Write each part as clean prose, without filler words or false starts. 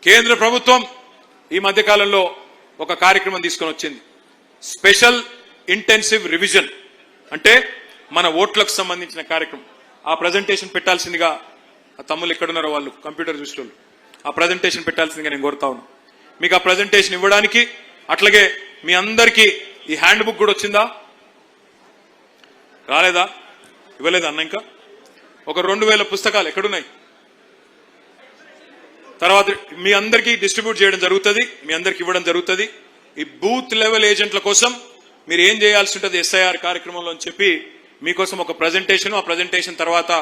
కేంద్ర ప్రభుత్వం ఈ మధ్య కాలంలో ఒక కార్యక్రమం తీసుకొని వచ్చింది. స్పెషల్ ఇంటెన్సివ్ రివిజన్ అంటే మన ఓట్లకు సంబంధించిన కార్యక్రమం. ఆ ప్రజెంటేషన్ పెట్టాల్సిందిగా ఆ తమ్ముళ్ళు ఎక్కడున్నారో వాళ్ళు కంప్యూటర్ చూసేవాళ్ళు ఆ ప్రజెంటేషన్ పెట్టాల్సిందిగా నేను కోరుతా ఉన్నా. మీకు ఆ ప్రజెంటేషన్ ఇవ్వడానికి అట్లాగే మీ అందరికీ ఈ హ్యాండ్ బుక్ కూడా వచ్చిందా? రాలేదా? ఇవ్వలేదా అన్న? ఇంకా ఒక 2000 పుస్తకాలు ఎక్కడున్నాయి? తర్వాత మీ అందరికీ డిస్ట్రిబ్యూట్ చేయడం జరుగుతుంది, మీ అందరికి ఇవ్వడం జరుగుతుంది. ఈ బూత్ లెవెల్ ఏజెంట్ల కోసం మీరు ఏం చేయాల్సి ఉంటుంది ఎస్ఐఆర్ కార్యక్రమంలో అని చెప్పి మీకోసం ఒక ప్రజెంటేషన్, ఆ ప్రజెంటేషన్ తర్వాత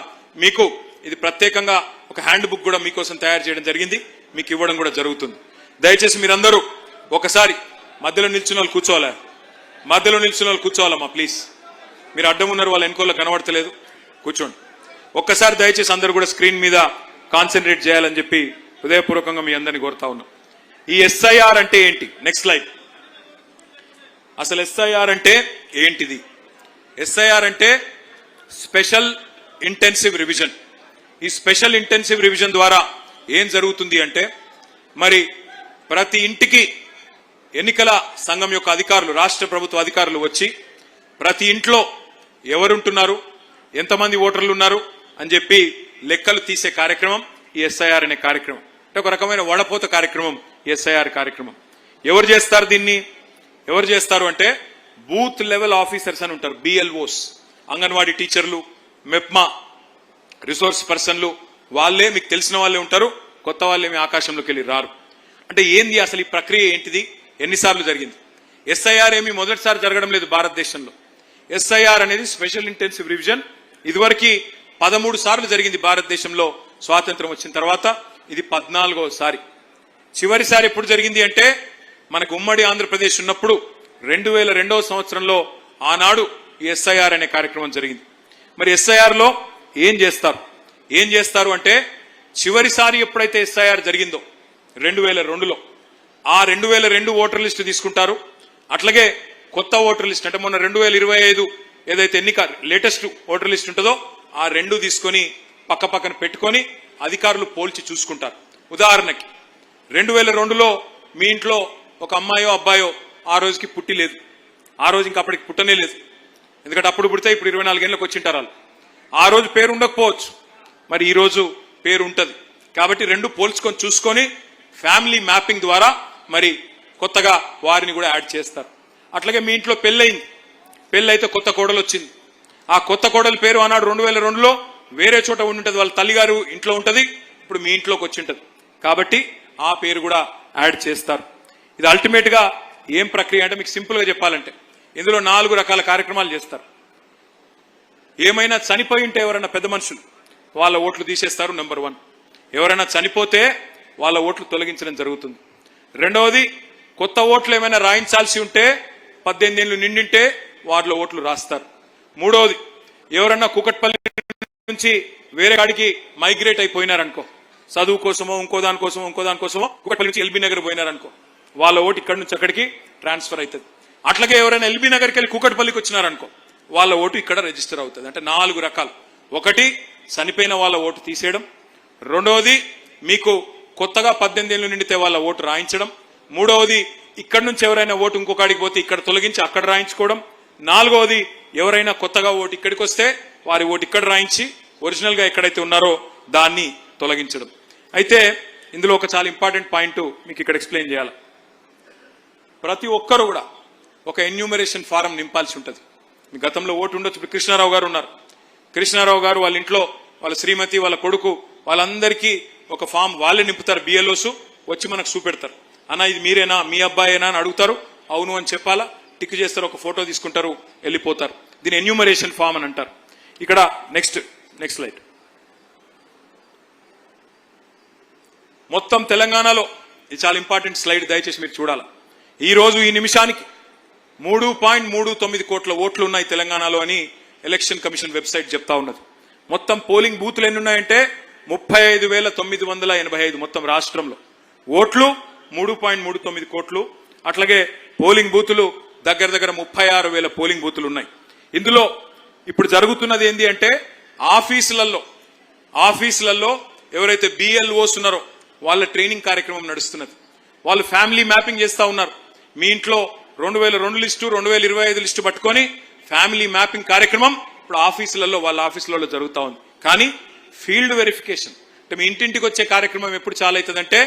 మీకు ఇది ప్రత్యేకంగా ఒక హ్యాండ్ బుక్ కూడా మీకోసం తయారు చేయడం జరిగింది, మీకు ఇవ్వడం కూడా జరుగుతుంది. దయచేసి మీరందరూ ఒకసారి మధ్యలో నిల్చున్న వాళ్ళు కూర్చోవాలా, మధ్యలో నిల్చున్న వాళ్ళు కూర్చోవాలమ్మా ప్లీజ్. మీరు అడ్డం ఉన్నారు, వాళ్ళ వెనుకోలో కనబడతలేదు, కూర్చోండి. ఒక్కసారి దయచేసి అందరూ కూడా స్క్రీన్ మీద కాన్సన్ట్రేట్ చేయాలని చెప్పి హృదయపూర్వకంగా మీ అందరినీ కోరుతా ఉన్నాం. ఈ ఎస్ఐఆర్ అంటే ఏంటి? Next slide. అసలు ఎస్ఐఆర్ అంటే ఏంటిది? ఎస్ఐఆర్ అంటే స్పెషల్ ఇంటెన్సివ్ రివిజన్. ఈ స్పెషల్ ఇంటెన్సివ్ రివిజన్ ద్వారా ఏం జరుగుతుంది అంటే, మరి ప్రతి ఇంటికి ఎన్నికల సంఘం యొక్క అధికారులు, రాష్ట్ర ప్రభుత్వ అధికారులు వచ్చి ప్రతి ఇంట్లో ఎవరుంటున్నారు, ఎంతమంది ఓటర్లు ఉన్నారు అని చెప్పి లెక్కలు తీసే కార్యక్రమం ఈ ఎస్ఐఆర్ అనే కార్యక్రమం. అంటే ఒక రకమైన వడపోత కార్యక్రమం ఎస్ఐఆర్ కార్యక్రమం. ఎవరు చేస్తారు దీన్ని? ఎవరు చేస్తారు అంటే బూత్ లెవెల్ ఆఫీసర్స్ అని ఉంటారు, బిఎల్ఓస్, అంగన్వాడీ టీచర్లు, మెప్మా రిసోర్స్ పర్సన్లు, వాళ్ళే మీకు తెలిసిన వాళ్ళే ఉంటారు, కొత్త వాళ్ళేమి ఆకాశంలోకి వెళ్ళి రారు. అంటే ఏంది అసలు ఈ ప్రక్రియ ఏంటిది, ఎన్నిసార్లు జరిగింది? ఎస్ఐఆర్ ఏమి మొదటిసారి జరగడం లేదు భారతదేశంలో. ఎస్ఐఆర్ అనేది స్పెషల్ ఇంటెన్సివ్ రివిజన్ ఇదివరకు 13 సార్లు జరిగింది భారతదేశంలో స్వాతంత్రం వచ్చిన తర్వాత. ఇది 14వ సారి. చివరిసారి ఎప్పుడు జరిగింది అంటే మనకు ఉమ్మడి ఆంధ్రప్రదేశ్ ఉన్నప్పుడు 2002వ సంవత్సరంలో ఆనాడు ఈ ఎస్ఐఆర్ అనే కార్యక్రమం జరిగింది. మరి ఎస్ఐఆర్ లో ఏం చేస్తారు అంటే చివరిసారి ఎప్పుడైతే ఎస్ఐఆర్ జరిగిందో 2002లో ఆ 2002 ఓటర్ లిస్టు తీసుకుంటారు. అట్లాగే కొత్త ఓటర్ లిస్ట్ అంటే మొన్న 2025 ఏదైతే ఎన్నిక లేటెస్ట్ ఓటర్ లిస్ట్ ఉంటుందో ఆ 2 తీసుకొని పక్క పక్కన పెట్టుకొని అధికారులు పోల్చి చూసుకుంటారు. ఉదాహరణకి 2002లో మీ ఇంట్లో ఒక అమ్మాయో అబ్బాయో ఆ రోజుకి పుట్టి లేదు, ఆ రోజు ఇంకా అప్పటికి పుట్టనే లేదు, ఎందుకంటే అప్పుడు పుడితే ఇప్పుడు 24 ఏళ్ళకి వచ్చింటారు వాళ్ళు. ఆ రోజు పేరు ఉండకపోవచ్చు, మరి ఈ రోజు పేరు ఉంటుంది. కాబట్టి 2 పోల్చుకొని చూసుకొని ఫ్యామిలీ మ్యాపింగ్ ద్వారా మరి కొత్తగా వారిని కూడా యాడ్ చేస్తారు. అట్లాగే మీ ఇంట్లో పెళ్ళైతే కొత్త కోడలు వచ్చింది, ఆ కొత్త కోడలి పేరు ఆనాడు 2002లో వేరే చోట ఉండి ఉంటుంది, వాళ్ళ తల్లిగారు ఇంట్లో ఉంటుంది, ఇప్పుడు మీ ఇంట్లోకి వచ్చి ఉంటుంది, కాబట్టి ఆ పేరు కూడా యాడ్ చేస్తారు. ఇది అల్టిమేట్ గా ఏం ప్రక్రియ అంటే మీకు సింపుల్ గా చెప్పాలంటే ఇందులో 4 రకాల కార్యక్రమాలు చేస్తారు. ఏమైనా చనిపోయి ఉంటే ఎవరైనా పెద్ద మనుషులు వాళ్ళ ఓట్లు తీసేస్తారు, నెంబర్ 1. ఎవరైనా చనిపోతే వాళ్ళ ఓట్లు తొలగించడం జరుగుతుంది. రెండవది, కొత్త ఓట్లు ఏమైనా రాయించాల్సి ఉంటే 18 ఏళ్ళు నిండింటే వాటిలో ఓట్లు రాస్తారు. మూడవది, ఎవరన్నా కూకట్పల్లి నుంచి వేరే కాడికి మైగ్రేట్ అయిపోయినారనుకో, చదువు కోసమో ఇంకో దానికోసమో కూకట్పల్లి నుంచి ఎల్బీ నగర్ పోయినారనుకో, వాళ్ళ ఓటు ఇక్కడి నుంచి అక్కడికి ట్రాన్స్ఫర్ అవుతుంది. అట్లాగే ఎవరైనా ఎల్బీ నగర్కి వెళ్ళి కూకట్పల్లికి వచ్చినారనుకో, వాళ్ళ ఓటు ఇక్కడ రిజిస్టర్ అవుతుంది. అంటే 4 రకాలు. ఒకటి, చనిపోయిన వాళ్ళ ఓటు తీసేయడం. రెండవది, మీకు కొత్తగా 18 ఏళ్ళు నిండితే వాళ్ళ ఓటు రాయించడం. మూడవది, ఇక్కడి నుంచి ఎవరైనా ఓటు ఇంకొకడికి పోతే ఇక్కడ తొలగించి అక్కడ రాయించుకోవడం. నాలుగవది, ఎవరైనా కొత్తగా ఓటు ఇక్కడికి వస్తే వారి ఓటు ఇక్కడ రాయించి ఒరిజినల్ గా ఎక్కడైతే ఉన్నారో దాన్ని తొలగించడం. అయితే ఇందులో ఒక చాలా ఇంపార్టెంట్ పాయింట్ మీకు ఇక్కడ ఎక్స్ప్లెయిన్ చేయాలి. ప్రతి ఒక్కరు కూడా ఒక ఎన్యూమరేషన్ ఫారం నింపాల్సి ఉంటుంది. మీ గతంలో ఓటు ఉండొచ్చు. కృష్ణారావు గారు ఉన్నారు, కృష్ణారావు గారు వాళ్ళ ఇంట్లో వాళ్ళ శ్రీమతి, వాళ్ళ కొడుకు, వాళ్ళందరికీ ఒక ఫామ్ వాళ్ళే నింపుతారు. బిఎల్ఓస్ వచ్చి మనకు చూపెడతారు, అన్న ఇది మీరేనా, మీ అబ్బాయేనా అని అడుగుతారు. అవును అని చెప్పాలా, టిక్ చేస్తారు, ఒక ఫోటో తీసుకుంటారు, వెళ్ళిపోతారు. దీని ఎన్యూమరేషన్ ఫామ్ అని అంటారు. ఇక్కడ నెక్స్ట్ స్లైడ్. మొత్తం తెలంగాణలో ఇది చాలా ఇంపార్టెంట్ స్లైడ్, దయచేసి మీరు చూడాలి. ఈ రోజు ఈ నిమిషానికి 3.39 కోట్ల ఓట్లు ఉన్నాయి తెలంగాణలో అని ఎలక్షన్ కమిషన్ వెబ్సైట్ చెప్తా ఉన్నది. మొత్తం పోలింగ్ బూత్లు ఎన్ని ఉన్నాయంటే 35,985 మొత్తం రాష్ట్రంలో. ఓట్లు 3.39 కోట్లు. అట్లాగే పోలింగ్ బూతులు దగ్గర 36,000 పోలింగ్ బూతులు ఉన్నాయి. ఇందులో ఇప్పుడు జరుగుతున్నది ఏంటి అంటే ఆఫీసులలో ఎవరైతే బిఎల్ఓస్ ఉన్నారో వాళ్ళ ట్రైనింగ్ కార్యక్రమం నడుస్తున్నది. వాళ్ళు ఫ్యామిలీ మ్యాపింగ్ చేస్తా ఉన్నారు. మీ ఇంట్లో 2002 లిస్టు 2025 లిస్టు పట్టుకొని ఫ్యామిలీ మ్యాపింగ్ కార్యక్రమం ఇప్పుడు ఆఫీసులలో వాళ్ళ ఆఫీసులలో జరుగుతూ ఉంది. కానీ ఫీల్డ్ వెరిఫికేషన్ అంటే మీ ఇంటింటికి వచ్చే కార్యక్రమం ఎప్పుడు చాలు అవుతుందంటే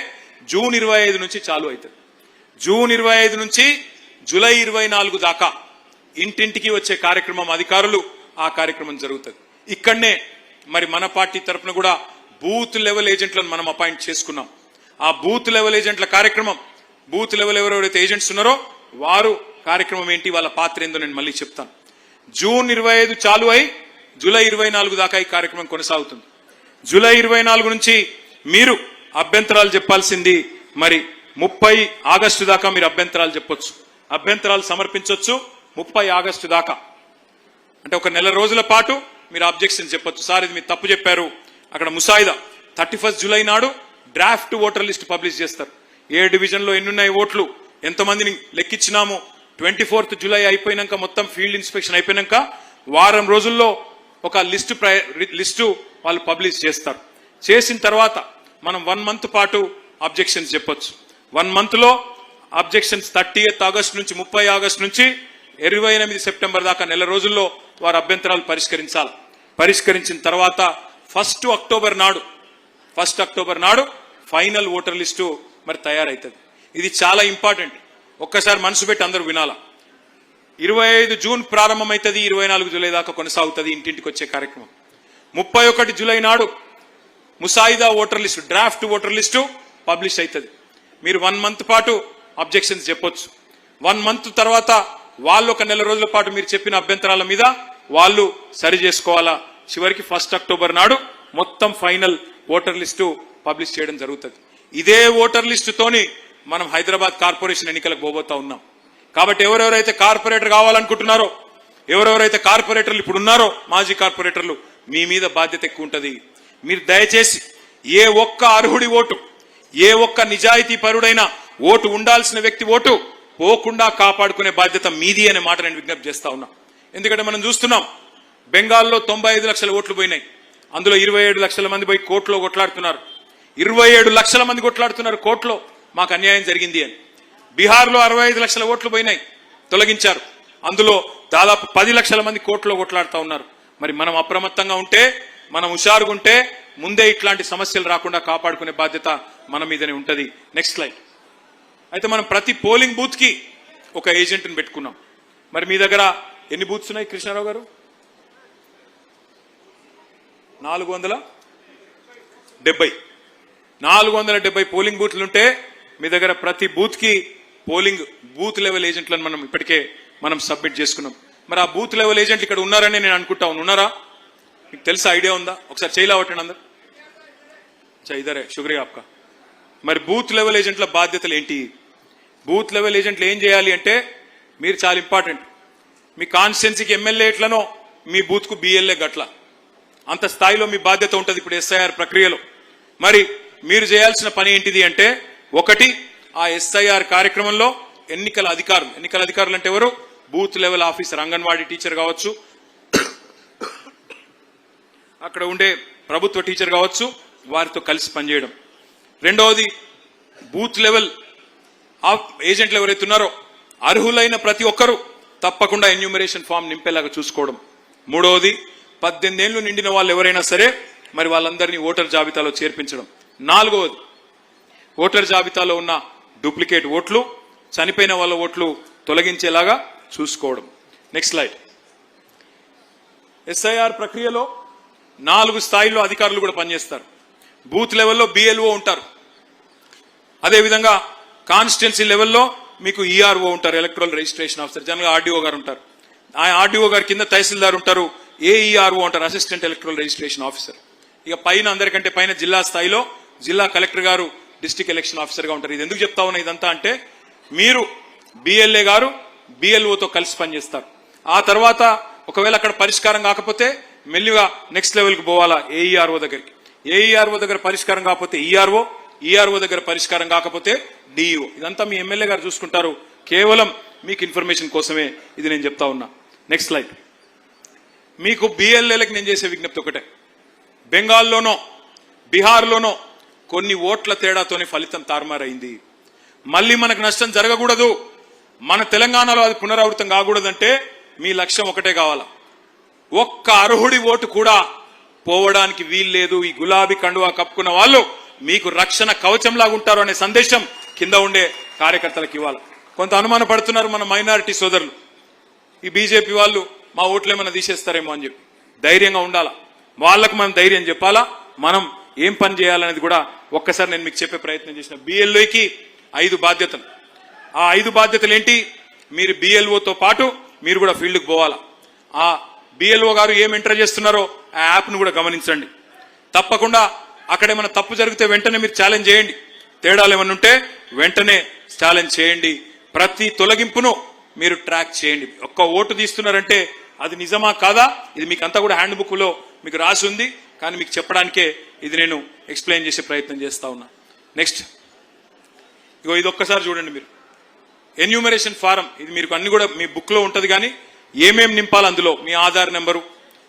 జూన్ 25 నుంచి చాలు అవుతుంది. జూన్ 25 నుంచి జూలై 24 దాకా ఇంటింటికి వచ్చే కార్యక్రమం అధికారులు ఆ కార్యక్రమం జరుగుతుంది. ఇక్కడనే మరి మన పార్టీ తరఫున కూడా బూత్ లెవెల్ ఏజెంట్లను మనం అపాయింట్ చేసుకున్నాం. ఆ బూత్ లెవెల్ ఏజెంట్ల కార్యక్రమం బూత్ లెవెల్ ఎవరెవరైతే ఏజెంట్స్ ఉన్నారో వారు కార్యక్రమం ఏంటి వాళ్ళ పాత్ర ఏందో నేను మళ్ళీ చెప్తాను. జూన్ 25 చాలు అయి జూలై 24 దాకా ఈ కార్యక్రమం కొనసాగుతుంది. జూలై 24 నుంచి మీరు అభ్యంతరాలు చెప్పాల్సింది మరి 30 ఆగస్టు దాకా మీరు అభ్యంతరాలు చెప్పొచ్చు, అభ్యంతరాలు సమర్పించవచ్చు 30 ఆగస్టు దాకా. అంటే ఒక నెల రోజుల పాటు మీరు అబ్జెక్షన్ చెప్పొచ్చు. సార్ ఇది మీరు తప్పు చెప్పారు. అక్కడ ముసాయిదా 31 జూలై నాడు డ్రాఫ్ట్ ఓటర్ లిస్ట్ పబ్లిష్ చేస్తారు. ఏ డివిజన్లో ఎన్నున్నాయి ఓట్లు, ఎంతమందిని లెక్కించినాము, 24 జూలై అయిపోయినాక మొత్తం ఫీల్డ్ ఇన్స్పెక్షన్ అయిపోయినాక వారం రోజుల్లో ఒక లిస్టు వాళ్ళు పబ్లిష్ చేస్తారు. చేసిన తర్వాత మనం 1 మంత్ పాటు అబ్జెక్షన్స్ చెప్పొచ్చు. 1 మంత్ లో అబ్జెక్షన్స్ 30 ఆగస్టు నుంచి 30 ఆగస్టు నుంచి 28 సెప్టెంబర్ దాకా నెల రోజుల్లో వారు అభ్యంతరాలు పరిష్కరించాలి. పరిష్కరించిన తర్వాత 1 అక్టోబర్ నాడు ఫైనల్ ఓటర్ లిస్టు మరి తయారైతుంది. ఇది చాలా ఇంపార్టెంట్. ఒక్కసారి మనసు పెట్టి అందరూ వినాలా. 25 జూన్ ప్రారంభమైతుంది, 24 జూలై దాకా కొనసాగుతుంది ఇంటింటికి వచ్చే కార్యక్రమం. 31 జూలై నాడు ముసాయిదా voter list draft voter list publish అవుతుంది. మీరు 1 మంత్ పాటు అబ్జెక్షన్స్ చెప్పొచ్చు. 1 మంత్ తర్వాత వాళ్ళు ఒక నెల రోజుల పాటు మీరు చెప్పిన అభ్యంతరాల మీద వాళ్ళు సరి చేసుకోవాలా. చివరికి 1 అక్టోబర్ నాడు మొత్తం ఫైనల్ ఓటర్ లిస్టు పబ్లిష్ చేయడం జరుగుతుంది. ఇదే ఓటర్ లిస్టుతోని మనం హైదరాబాద్ కార్పొరేషన్ ఎన్నికలకు పోబోతా ఉన్నాం. కాబట్టి ఎవరెవరైతే కార్పొరేటర్ కావాలనుకుంటున్నారో, ఎవరెవరైతే కార్పొరేటర్లు ఇప్పుడు ఉన్నారో మాజీ కార్పొరేటర్లు, మీ మీద బాధ్యత ఎక్కువ ఉంటుంది. మీరు దయచేసి ఏ ఒక్క అర్హుడి ఓటు, ఏ ఒక్క నిజాయితీ పరుడైన ఓటు ఉండాల్సిన వ్యక్తి ఓటు పోకుండా కాపాడుకునే బాధ్యత మీది అనే మాట నేను విజ్ఞప్తి చేస్తా ఉన్నా. ఎందుకంటే మనం చూస్తున్నాం బెంగాల్లో 95 లక్షల ఓట్లు పోయినాయి. అందులో 27 లక్షల మంది పోయి కోర్టులో కొట్లాడుతున్నారు. 27 లక్షల మంది కొట్లాడుతున్నారు కోర్టులో మాకు అన్యాయం జరిగింది అని. బీహార్లో 65 లక్షల ఓట్లు పోయినాయి, తొలగించారు. అందులో దాదాపు 10 లక్షల మంది కోర్టులో కొట్లాడుతూ ఉన్నారు. మరి మనం అప్రమత్తంగా ఉంటే, మనం హుషారుగుంటే ముందే ఇట్లాంటి సమస్యలు రాకుండా కాపాడుకునే బాధ్యత మన మీదనే ఉంటుంది. Next slide. అయితే మనం ప్రతి పోలింగ్ బూత్ కి ఒక ఏజెంట్ని పెట్టుకున్నాం. మరి మీ దగ్గర ఎన్ని బూత్స్ ఉన్నాయి కృష్ణారావు గారు? 470 పోలింగ్ బూత్లుంటే మీ దగ్గర ప్రతి బూత్ కి బూత్ లెవెల్ ఏజెంట్లను మనం ఇప్పటికే సబ్మిట్ చేసుకున్నాం. మరి ఆ బూత్ లెవెల్ ఏజెంట్లు ఇక్కడ ఉన్నారని నేను అనుకుంటా ఉన్నారా? మీకు తెలుసా, ఐడియా ఉందా? ఒకసారి చేయలేవట్టండి అందరు. ఇదరే శుక్రియా ఆప్కా. మరి బూత్ లెవెల్ ఏజెంట్ల బాధ్యతలు ఏంటి? బూత్ లెవెల్ ఏజెంట్లు ఏం చేయాలి అంటే మీరు చాలా ఇంపార్టెంట్. మీ కాన్స్టిట్యున్సీకి ఎమ్మెల్యే ఎట్లనో మీ బూత్ కు బిఎల్ఏ గట్ల అంత స్థాయిలో మీ బాధ్యత ఉంటుంది ఇప్పుడు ఎస్ఐఆర్ ప్రక్రియలో. మరి మీరు చేయాల్సిన పని ఏంటిది అంటే, ఒకటి ఆ ఎస్ఐఆర్ కార్యక్రమంలో ఎన్నికల అధికారులు అంటే ఎవరు? Booth level officer, anganwadi teacher కావచ్చు, అక్కడ ఉండే ప్రభుత్వ టీచర్ కావచ్చు, వారితో కలిసి పనిచేయడం. రెండవది బూత్ లెవెల్ ఏజెంట్లు ఎవరైతే ఉన్నారో అర్హులైన ప్రతి ఒక్కరూ తప్పకుండా ఎన్యూమరేషన్ ఫామ్ నింపేలాగా చూసుకోవడం. మూడవది 18 ఏళ్లు నిండిన వాళ్ళు ఎవరైనా సరే మరి వాళ్ళందరినీ ఓటర్ జాబితాలో చేర్పించడం. నాలుగవది ఓటర్ జాబితాలో ఉన్న డూప్లికేట్ ఓట్లు, చనిపోయిన వాళ్ళ ఓట్లు తొలగించేలాగా చూసుకోవడం. Next slide. ఎస్ఐఆర్ ప్రక్రియలో 4 స్థాయిల్లో అధికారులు కూడా పనిచేస్తారు. బూత్ లెవెల్లో బిఎల్ఓ ఉంటారు. అదేవిధంగా కాన్స్టిట్యున్సీ లెవెల్లో మీకు ఈఆర్ఓ ఉంటారు, ఎలక్ట్రల్ రిజిస్ట్రేషన్ ఆఫీసర్. జనరల్గా ఆర్డీఓ గారు ఉంటారు. ఆ ఆర్డీఓ గారి కింద తహసీల్దార్ ఉంటారు, ఏఈఆర్ఓ అంటారు, అసిస్టెంట్ ఎలక్ట్రల్ రిజిస్ట్రేషన్ ఆఫీసర్. ఇక పైన అందరికంటే పైన జిల్లా స్థాయిలో జిల్లా కలెక్టర్ గారు డిస్ట్రిక్ట్ ఎలక్షన్ ఆఫీసర్ గా ఉంటారు. ఇది ఎందుకు చెప్తా ఉన్నా ఇదంతా అంటే, మీరు బిఎల్ఏ గారు బిఎల్ఓతో కలిసి పనిచేస్తారు. ఆ తర్వాత ఒకవేళ అక్కడ పరిష్కారం కాకపోతే మెల్లిగా నెక్స్ట్ లెవెల్కి పోవాలా ఏఈఆర్ఓ దగ్గరికి. ఏఈఆర్ఓ దగ్గర పరిష్కారం కాకపోతే ఈఆర్ఓ దగ్గర పరిష్కారం కాకపోతే డిఈఓ. ఇదంతా మీ ఎమ్మెల్యే గారు చూసుకుంటారు. కేవలం మీకు ఇన్ఫర్మేషన్ కోసమే ఇది నేను చెప్తా ఉన్నా. Next slide. మీకు బిఎల్ఏలకు నేను చేసే విజ్ఞప్తి ఒకటే. బెంగాల్లోనో బీహార్లోనో కొన్ని ఓట్ల తేడాతోనే ఫలితం తారుమారైంది. మళ్ళీ మనకు నష్టం జరగకూడదు, మన తెలంగాణలో అది పునరావృతం కాకూడదంటే మీ లక్ష్యం ఒకటే కావాలా, ఒక్క అర్హుడి ఓటు కూడా పోవడానికి వీల్లేదు. ఈ గులాబీ కండువా కప్పుకున్న వాళ్ళు మీకు రక్షణ కవచంలాగా ఉంటారు అనే సందేశం కింద ఉండే కార్యకర్తలకు ఇవ్వాలి. కొంత అనుమాన పడుతున్నారు మన మైనారిటీ సోదరులు, ఈ బీజేపీ వాళ్ళు మా ఓట్లు ఏమైనా తీసేస్తారేమో అని చెప్పి. ధైర్యంగా ఉండాలా, వాళ్లకు మనం ధైర్యం చెప్పాలా, మనం ఏం పని చేయాలనేది కూడా ఒక్కసారి నేను మీకు చెప్పే ప్రయత్నం చేసిన. బిఎల్ఓకి 5 బాధ్యతలు. ఆ 5 బాధ్యతలు ఏంటి? మీరు బిఎల్ఓతో పాటు మీరు కూడా ఫీల్డ్కి పోవాలా. ఆ బిఎల్ఓ గారు ఏం ఎంటర్ చేస్తున్నారో ఆ యాప్ను కూడా గమనించండి. తప్పకుండా అక్కడ ఏమైనా తప్పు జరిగితే వెంటనే మీరు ఛాలెంజ్ చేయండి, తేడాలు ఏమైనా ఉంటే వెంటనే ఛాలెంజ్ చేయండి. ప్రతి తొలగింపును మీరు ట్రాక్ చేయండి. ఒక్క ఓటు తీస్తున్నారంటే అది నిజమా కాదా ఇది మీకు అంతా కూడా హ్యాండ్ బుక్ లో మీకు రాసి ఉంది, కానీ మీకు చెప్పడానికే ఇది నేను ఎక్స్ప్లెయిన్ చేసే ప్రయత్నం చేస్తా ఉన్నా. నెక్స్ట్ ఇగో ఇది ఒక్కసారి చూడండి మీరు, ఎన్యూమరేషన్ ఫారం. ఇది మీరు అన్ని కూడా మీ బుక్ లో ఉంటది, కానీ ఏమేం నింపాలి అందులో మీ ఆధార్ నెంబరు,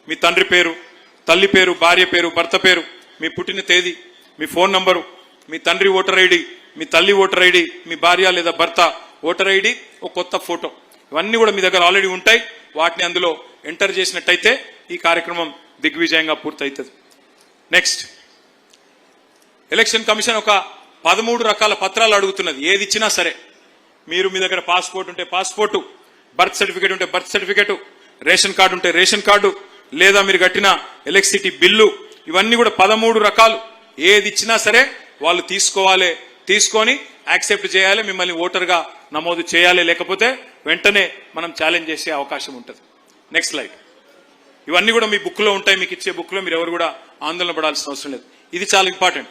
మీ తండ్రి పేరు, తల్లి పేరు, భార్య పేరు, భర్త పేరు, మీ పుట్టిన తేదీ, మీ ఫోన్ నంబరు, మీ తండ్రి ఓటర్ ఐడి, మీ తల్లి ఓటర్ ఐడి, మీ భార్య లేదా భర్త ఓటర్ ఐడి, ఒక కొత్త ఫోటో, ఇవన్నీ కూడా మీ దగ్గర ఆల్రెడీ ఉంటాయి. వాటిని అందులో ఎంటర్ చేసినట్టయితే ఈ కార్యక్రమం దిగ్విజయంగా పూర్తవుతుంది. నెక్స్ట్, ఎలక్షన్ కమిషన్ ఒక 13 రకాల పత్రాలు అడుగుతున్నది. ఏది ఇచ్చినా సరే మీరు మీ దగ్గర పాస్పోర్ట్ ఉంటే పాస్పోర్టు, బర్త్ సర్టిఫికేట్ ఉంటే బర్త్ సర్టిఫికేట్, రేషన్ కార్డు ఉంటే రేషన్ కార్డు, లేదా మీరు కట్టిన ఎలక్ట్రిసిటీ బిల్లు, ఇవన్నీ కూడా 13 రకాలు. ఏది ఇచ్చినా సరే వాళ్ళు తీసుకోవాలి, తీసుకొని యాక్సెప్ట్ చేయాలి, మిమ్మల్ని ఓటర్గా నమోదు చేయాలి, లేకపోతే వెంటనే మనం ఛాలెంజ్ చేసే అవకాశం ఉంటుంది. Next slide. ఇవన్నీ కూడా మీ బుక్ లో ఉంటాయి, మీకు ఇచ్చే బుక్ లో మీరు ఎవరు కూడా ఆందోళన పడాల్సిన అవసరం లేదు. ఇది చాలా ఇంపార్టెంట్,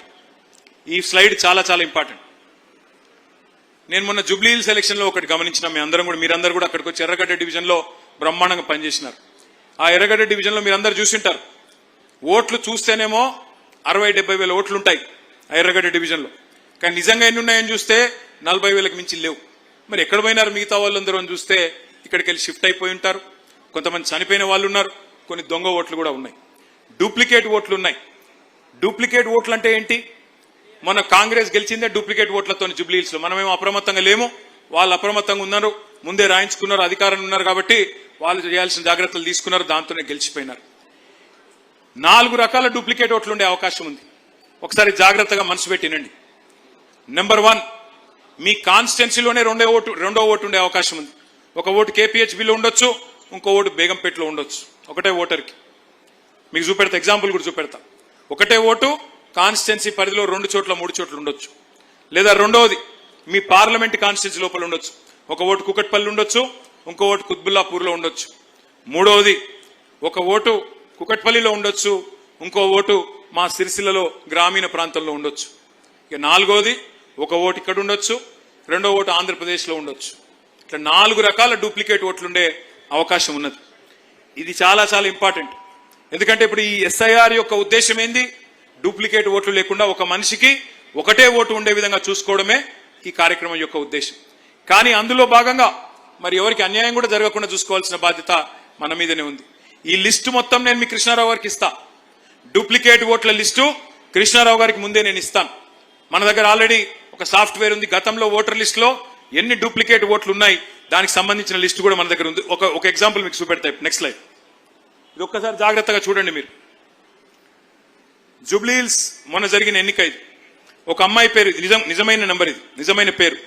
ఈ స్లైడ్ చాలా చాలా ఇంపార్టెంట్. నేను మొన్న జూబ్లీ హిల్స్ ఎలక్షన్ లో ఒకటి గమనించిన, మీరందరూ కూడా అక్కడికి వచ్చి ఎర్రగడ్డ డివిజన్ లో బ్రహ్మాండంగా పనిచేసినారు. ఆ ఎర్రగడ్డ డివిజన్ లో మీరందరూ చూసింటారు, ఓట్లు చూస్తేనేమో 60-70 వేల ఓట్లు ఉంటాయి ఆ ఎర్రగడ్డ డివిజన్ లో, కానీ నిజంగా ఎన్ని ఉన్నాయని చూస్తే 40 వేలకు మించి లేవు. మరి ఎక్కడ పోయినారు మిగతా వాళ్ళందరూ అని చూస్తే ఇక్కడికి వెళ్ళి షిఫ్ట్ అయిపోయి ఉంటారు. కొంతమంది చనిపోయిన వాళ్ళు ఉన్నారు, కొన్ని దొంగ ఓట్లు కూడా ఉన్నాయి, డూప్లికేట్ ఓట్లు ఉన్నాయి. డూప్లికేట్ ఓట్లు అంటే ఏంటి? మన కాంగ్రెస్ గెలిచిందే డూప్లికేట్ ఓట్లతో జూబ్లీ హిల్స్ లో. మనమేమో అప్రమత్తంగా లేము, వాళ్ళు అప్రమత్తంగా ఉన్నారు, ముందే రాయించుకున్నారు, అధికారంలో ఉన్నారు కాబట్టి వాళ్ళు చేయాల్సిన జాగ్రత్తలు తీసుకున్నారు, దాంతోనే గెలిచిపోయినారు. 4 రకాల డూప్లికేట్ ఓట్లు ఉండే అవకాశం ఉంది. ఒకసారి జాగ్రత్తగా మనసు పెట్టినండి. నెంబర్ 1, మీ కాన్స్టిట్యున్సీలోనే రెండో ఓటు ఉండే అవకాశం ఉంది. ఒక ఓటు కేపీహెచ్బిలో ఉండొచ్చు, ఇంకో ఓటు బేగంపేటలో ఉండొచ్చు. ఒకటే ఓటర్కి మీకు చూపెడతా, ఎగ్జాంపుల్ కూడా చూపెడతా. ఒకటే ఓటు కాన్స్టిట్యున్సీ పరిధిలో 2 చోట్ల 3 చోట్ల ఉండొచ్చు. లేదా రెండవది మీ పార్లమెంట్ కాన్స్టిట్యున్సీ లోపల ఉండొచ్చు. ఒక ఓటు కుకట్పల్లి ఉండొచ్చు, ఇంకో ఓటు కుత్బుల్లాపూర్లో ఉండొచ్చు. మూడవది ఒక ఓటు కుకట్పల్లిలో ఉండొచ్చు, ఇంకో ఓటు మా సిరిసిల్లలో గ్రామీణ ప్రాంతంలో ఉండొచ్చు. ఇక నాలుగోది ఒక ఓటు ఇక్కడ ఉండొచ్చు, రెండో ఓటు ఆంధ్రప్రదేశ్లో ఉండొచ్చు. ఇట్లా 4 రకాల డూప్లికేట్ ఓట్లుండే అవకాశం ఉన్నది. ఇది చాలా చాలా ఇంపార్టెంట్. ఎందుకంటే ఇప్పుడు ఈ ఎస్ఐఆర్ యొక్క ఉద్దేశం ఏంది? డూప్లికేట్ ఓట్లు లేకుండా ఒక మనిషికి ఒకటే ఓటు ఉండే విధంగా చూసుకోవడమే ఈ కార్యక్రమం యొక్క ఉద్దేశం. కానీ అందులో భాగంగా మరి ఎవరికి అన్యాయం కూడా జరగకుండా చూసుకోవాల్సిన బాధ్యత మన మీదనే ఉంది. ఈ లిస్టు మొత్తం నేను మీ కృష్ణారావు గారికి ఇస్తా. డూప్లికేట్ ఓట్ల లిస్టు కృష్ణారావు గారికి ముందే నేను ఇస్తాను. మన దగ్గర ఆల్రెడీ ఒక సాఫ్ట్వేర్ ఉంది. గతంలో ఓటర్ లిస్ట్ లో ఎన్ని డూప్లికేట్ ఓట్లు ఉన్నాయి దానికి సంబంధించిన లిస్టు కూడా మన దగ్గర ఉంది. ఒక ఎగ్జాంపుల్ మీకు చూపెడతాయి. Next slide. ఇది ఒక్కసారి జాగ్రత్తగా చూడండి మీరు. జూబ్లీ హిల్స్ మొన్న జరిగిన ఎన్నిక ఇది. ఒక అమ్మాయి పేరు, నిజమైన నంబర్, ఇది నిజమైన పేరు.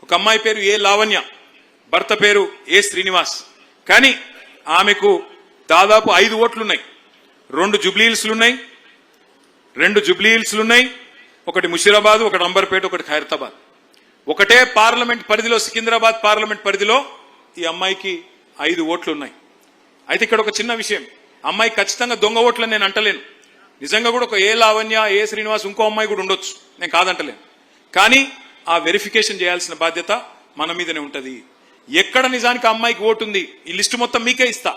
ఒక అమ్మాయి పేరు ఏ లావణ్య, భర్త పేరు ఏ శ్రీనివాస్. కానీ ఆమెకు దాదాపు 5 ఓట్లున్నాయి. 2 జూబ్లీ హిల్స్లున్నాయి, ఒకటి ముషీరాబాద్, ఒకటి అంబర్పేట, ఒకటి ఖైరతాబాద్. ఒకటే పార్లమెంట్ పరిధిలో, సికింద్రాబాద్ పార్లమెంట్ పరిధిలో ఈ అమ్మాయికి 5 ఓట్లు ఉన్నాయి. అయితే ఇక్కడ ఒక చిన్న విషయం, అమ్మాయి ఖచ్చితంగా దొంగ ఓట్లని నేను అంటలేను. నిజంగా కూడా ఒక ఏ లావణ్య, ఏ శ్రీనివాస్, ఇంకో అమ్మాయి కూడా ఉండొచ్చు, నేను కాదంటలేను. కానీ ఆ వెరిఫికేషన్ చేయాల్సిన బాధ్యత మన మీదనే ఉంటుంది. ఎక్కడ నిజానికి ఆ అమ్మాయికి ఓటు ఉంది, ఈ లిస్టు మొత్తం మీకే ఇస్తా.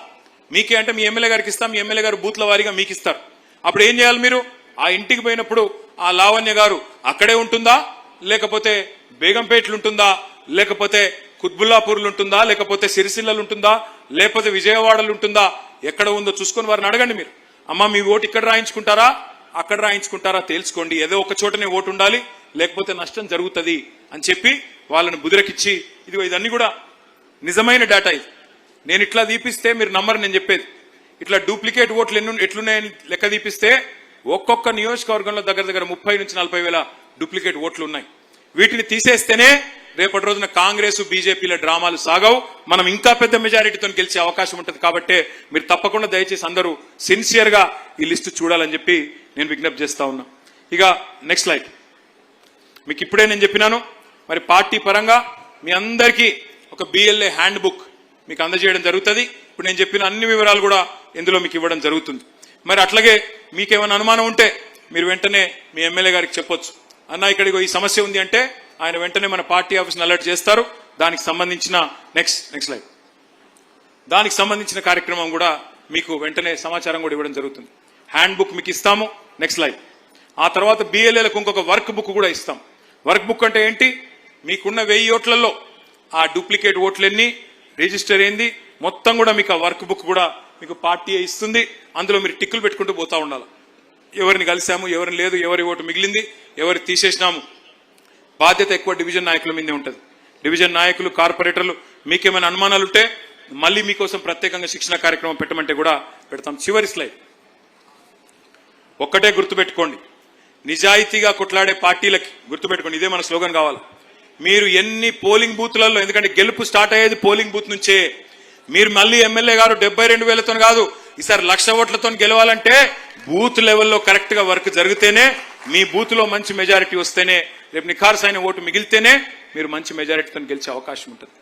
మీకే అంటే మీ ఎమ్మెల్యే గారికి ఇస్తాం, మీ ఎమ్మెల్యే గారు బూత్ల వారీగా మీకు ఇస్తారు. అప్పుడు ఏం చేయాలి మీరు? ఆ ఇంటికి పోయినప్పుడు ఆ లావణ్య గారు అక్కడే ఉంటుందా, లేకపోతే బేగంపేటలు ఉంటుందా, లేకపోతే కుత్బుల్లాపూర్లు ఉంటుందా, లేకపోతే సిరిసిల్లలు ఉంటుందా, లేకపోతే విజయవాడలు ఉంటుందా, ఎక్కడ ఉందో చూసుకొని వారిని అడగండి మీరు. అమ్మ మీ ఓటు ఇక్కడ రాయించుకుంటారా, అక్కడ రాయించుకుంటారా తేల్చుకోండి, ఏదో ఒక చోటనే ఓటు ఉండాలి, లేకపోతే నష్టం జరుగుతుంది అని చెప్పి వాళ్ళని బుదిరకిచ్చి, ఇదిగో ఇదన్నీ కూడా నిజమైన డేటా. ఇది నేను ఇట్లా తీపిస్తే మీరు నమ్మరు, నేను చెప్పేది ఇట్లా డూప్లికేట్ ఓట్లు ఎట్లున్నాయని లెక్క తీపిస్తే ఒక్కొక్క నియోజకవర్గంలో దగ్గర దగ్గర 30 నుంచి 40 వేల డూప్లికేట్ ఓట్లు ఉన్నాయి. వీటిని తీసేస్తేనే రేపటి రోజున కాంగ్రెస్ బీజేపీల డ్రామాలు సాగవు, మనం ఇంకా పెద్ద మెజారిటీతో గెలిచే అవకాశం ఉంటుంది. కాబట్టి మీరు తప్పకుండా దయచేసి అందరూ సిన్సియర్ గా ఈ లిస్టు చూడాలని చెప్పి నేను విజ్ఞప్తి చేస్తా ఉన్నా. ఇక నెక్స్ట్ స్లైడ్. మీకు ఇప్పుడే నేను చెప్పినాను, మరి పార్టీ పరంగా మీ అందరికీ ఒక బిఎల్ఏ హ్యాండ్ బుక్ మీకు అందజేయడం జరుగుతుంది. ఇప్పుడు నేను చెప్పిన అన్ని వివరాలు కూడా ఇందులో మీకు ఇవ్వడం జరుగుతుంది. మరి అట్లాగే మీకేమైనా అనుమానం ఉంటే మీరు వెంటనే మీ ఎమ్మెల్యే గారికి చెప్పొచ్చు, అన్న ఇక్కడికి ఈ సమస్య ఉంది అంటే ఆయన వెంటనే మన పార్టీ ఆఫీస్ని అలర్ట్ చేస్తారు. దానికి సంబంధించిన నెక్స్ట్ స్లైడ్, దానికి సంబంధించిన కార్యక్రమం కూడా మీకు వెంటనే సమాచారం కూడా ఇవ్వడం జరుగుతుంది. హ్యాండ్ బుక్ మీకు ఇస్తాము. Next slide. ఆ తర్వాత బిఎల్ఏలకు ఇంకొక వర్క్ బుక్ కూడా ఇస్తాం. వర్క్ బుక్ అంటే ఏంటి, మీకున్న 1000 ఓట్లలో ఆ డూప్లికేట్ ఓట్లన్నీ రిజిస్టర్ అయింది మొత్తం కూడా మీకు ఆ వర్క్ బుక్ కూడా మీకు పార్టీ ఇస్తుంది. అందులో మీరు టిక్కులు పెట్టుకుంటూ పోతా ఉండాలి, ఎవరిని కలిసాము, ఎవరిని లేదు, ఎవరి ఓటు మిగిలింది, ఎవరు తీసేసినాము. బాధ్యత ఎక్కువ డివిజన్ నాయకుల మీదే ఉంటుంది. డివిజన్ నాయకులు, కార్పొరేటర్లు మీకేమైనా అనుమానాలు ఉంటే మళ్ళీ మీకోసం ప్రత్యేకంగా శిక్షణ కార్యక్రమం పెట్టమంటే కూడా పెడతాం. చివరి స్లైడ్. ఒక్కటే గుర్తుపెట్టుకోండి, నిజాయితీగా కొట్లాడే పార్టీలకి గుర్తుపెట్టుకోండి, ఇదే మన స్లోగన్ కావాలి. మీరు ఎన్ని పోలింగ్ బూత్లలో, ఎందుకంటే గెలుపు స్టార్ట్ అయ్యేది పోలింగ్ బూత్ నుంచే, మీరు మళ్ళీ ఎమ్మెల్యే గారు 72,000తో కాదు, ఈసారి 1,00,000 ఓట్లతో గెలవాలంటే బూత్ లెవెల్లో కరెక్ట్ గా వర్క్ జరిగితేనే, మీ బూత్ లో మంచి మెజారిటీ వస్తేనే, రేపు నిఖార్సైన ఓటు మిగిలితేనే మీరు మంచి మెజారిటీతో గెలిచే అవకాశం ఉంటుంది.